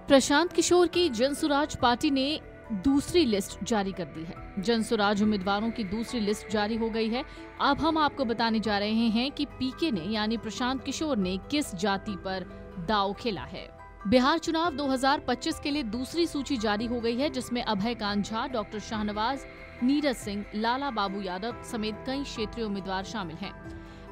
प्रशांत किशोर की जनसुराज पार्टी ने दूसरी लिस्ट जारी कर दी है। जनसुराज उम्मीदवारों की दूसरी लिस्ट जारी हो गई है। अब हम आपको बताने जा रहे हैं कि पीके ने यानी प्रशांत किशोर ने किस जाति पर दांव खेला है। बिहार चुनाव 2025 के लिए दूसरी सूची जारी हो गई है, जिसमें अभय कांत झा, डॉक्टर शाहनवाज, नीरज सिंह, लाला बाबू यादव समेत कई क्षेत्रीय उम्मीदवार शामिल हैं।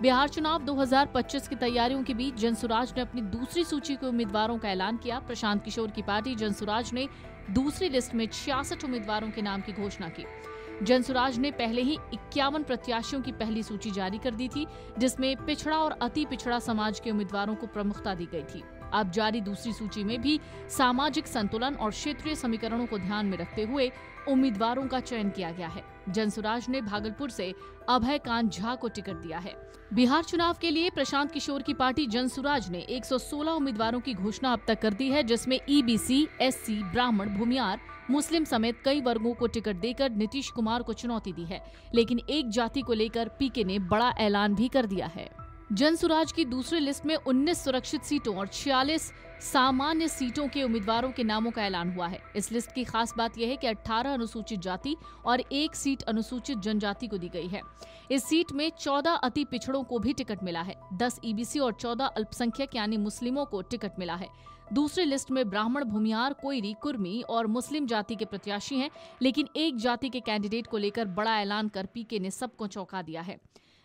बिहार चुनाव 2025 की तैयारियों के बीच जनसुराज ने अपनी दूसरी सूची के उम्मीदवारों का ऐलान किया। प्रशांत किशोर की पार्टी जनसुराज ने दूसरी लिस्ट में 66 उम्मीदवारों के नाम की घोषणा की। जनसुराज ने पहले ही 51 प्रत्याशियों की पहली सूची जारी कर दी थी, जिसमें पिछड़ा और अति पिछड़ा समाज के उम्मीदवारों को प्रमुखता दी गई थी। अब जारी दूसरी सूची में भी सामाजिक संतुलन और क्षेत्रीय समीकरणों को ध्यान में रखते हुए उम्मीदवारों का चयन किया गया है। जनसुराज ने भागलपुर से अभय कांत झा को टिकट दिया है। बिहार चुनाव के लिए प्रशांत किशोर की पार्टी जनसुराज ने 116 उम्मीदवारों की घोषणा अब तक कर दी है, जिसमें ईबीसी, एससी, ब्राह्मण, भूमियार, मुस्लिम समेत कई वर्गों को टिकट देकर नीतीश कुमार को चुनौती दी है। लेकिन एक जाति को लेकर पीके ने बड़ा ऐलान भी कर दिया है। जनसुराज की दूसरी लिस्ट में 19 सुरक्षित सीटों और 46 सामान्य सीटों के उम्मीदवारों के नामों का ऐलान हुआ है। इस लिस्ट की खास बात यह है कि 18 अनुसूचित जाति और 1 सीट अनुसूचित जनजाति को दी गई है। इस सीट में 14 अति पिछड़ों को भी टिकट मिला है। 10 ईबीसी और 14 अल्पसंख्यक यानी मुस्लिमों को टिकट मिला है। दूसरी लिस्ट में ब्राह्मण, भूमियार, कोयरी, कुर्मी और मुस्लिम जाति के प्रत्याशी हैं, लेकिन एक जाति के कैंडिडेट को लेकर बड़ा ऐलान कर पीके ने सबको चौंका दिया है।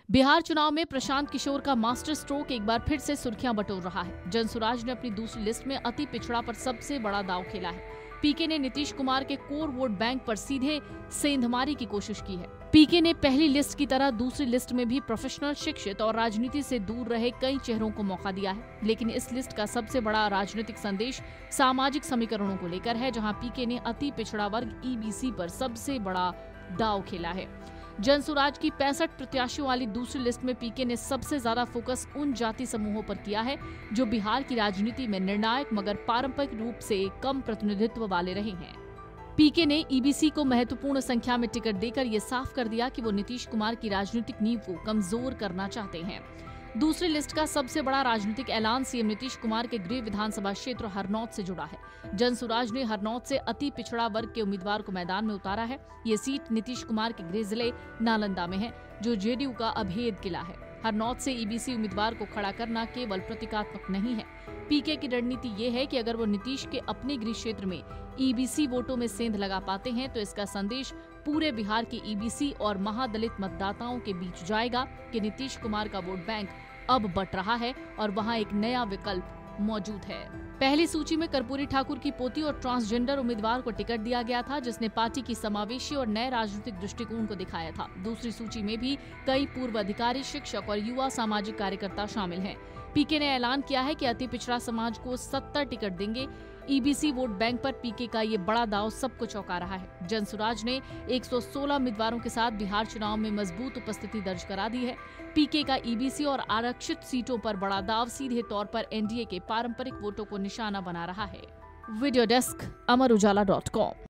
बिहार चुनाव में प्रशांत किशोर का मास्टर स्ट्रोक एक बार फिर से सुर्खियां बटोर रहा है। जनसुराज ने अपनी दूसरी लिस्ट में अति पिछड़ा पर सबसे बड़ा दांव खेला है। पीके ने नीतीश कुमार के कोर वोट बैंक पर सीधे सेंधमारी की कोशिश की है। पीके ने पहली लिस्ट की तरह दूसरी लिस्ट में भी प्रोफेशनल, शिक्षित और राजनीति से दूर रहे कई चेहरों को मौका दिया है। लेकिन इस लिस्ट का सबसे बड़ा राजनीतिक संदेश सामाजिक समीकरणों को लेकर है, जहां पीके ने अति पिछड़ा वर्ग ईबीसी पर सबसे बड़ा दांव खेला है। जनसुराज की 65 प्रत्याशियों वाली दूसरी लिस्ट में पीके ने सबसे ज्यादा फोकस उन जाति समूहों पर किया है जो बिहार की राजनीति में निर्णायक मगर पारंपरिक रूप से कम प्रतिनिधित्व वाले रहे हैं। पीके ने ईबीसी को महत्वपूर्ण संख्या में टिकट देकर ये साफ कर दिया कि वो नीतीश कुमार की राजनीतिक नींव को कमजोर करना चाहते हैं। दूसरी लिस्ट का सबसे बड़ा राजनीतिक ऐलान सीएम नीतीश कुमार के गृह विधानसभा क्षेत्र हरनौत से जुड़ा है। जनसुराज ने हरनौत से अति पिछड़ा वर्ग के उम्मीदवार को मैदान में उतारा है। ये सीट नीतीश कुमार के गृह जिले नालंदा में है, जो जेडीयू का अभेद किला है। हरनौत से ईबीसी उम्मीदवार को खड़ा करना केवल प्रतीकात्मक नहीं है। पीके की रणनीति ये है कि अगर वो नीतीश के अपने गृह क्षेत्र में ईबीसी वोटों में सेंध लगा पाते हैं तो इसका संदेश पूरे बिहार के ईबीसी और महादलित मतदाताओं के बीच जाएगा कि नीतीश कुमार का वोट बैंक अब बट रहा है और वहां एक नया विकल्प मौजूद है। पहली सूची में कर्पूरी ठाकुर की पोती और ट्रांसजेंडर उम्मीदवार को टिकट दिया गया था, जिसने पार्टी की समावेशी और नए राजनीतिक दृष्टिकोण को दिखाया था। दूसरी सूची में भी कई पूर्व अधिकारी, शिक्षक और युवा सामाजिक कार्यकर्ता शामिल हैं। पीके ने ऐलान किया है कि अति पिछड़ा समाज को 70 टिकट देंगे। ईबीसी वोट बैंक पर पीके का ये बड़ा दांव सबको चौंका रहा है। जनसुराज ने 116 उम्मीदवारों के साथ बिहार चुनाव में मजबूत उपस्थिति दर्ज करा दी है। पीके का ईबीसी और आरक्षित सीटों पर बड़ा दांव सीधे तौर पर एनडीए के पारंपरिक वोटों को निशाना बना रहा है। Video desk amarujala.com।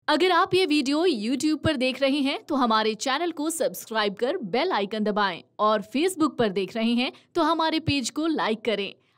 अगर आप ये वीडियो YouTube पर देख रहे हैं तो हमारे चैनल को सब्सक्राइब कर बेल आइकन दबाएं और Facebook पर देख रहे हैं तो हमारे पेज को लाइक करें।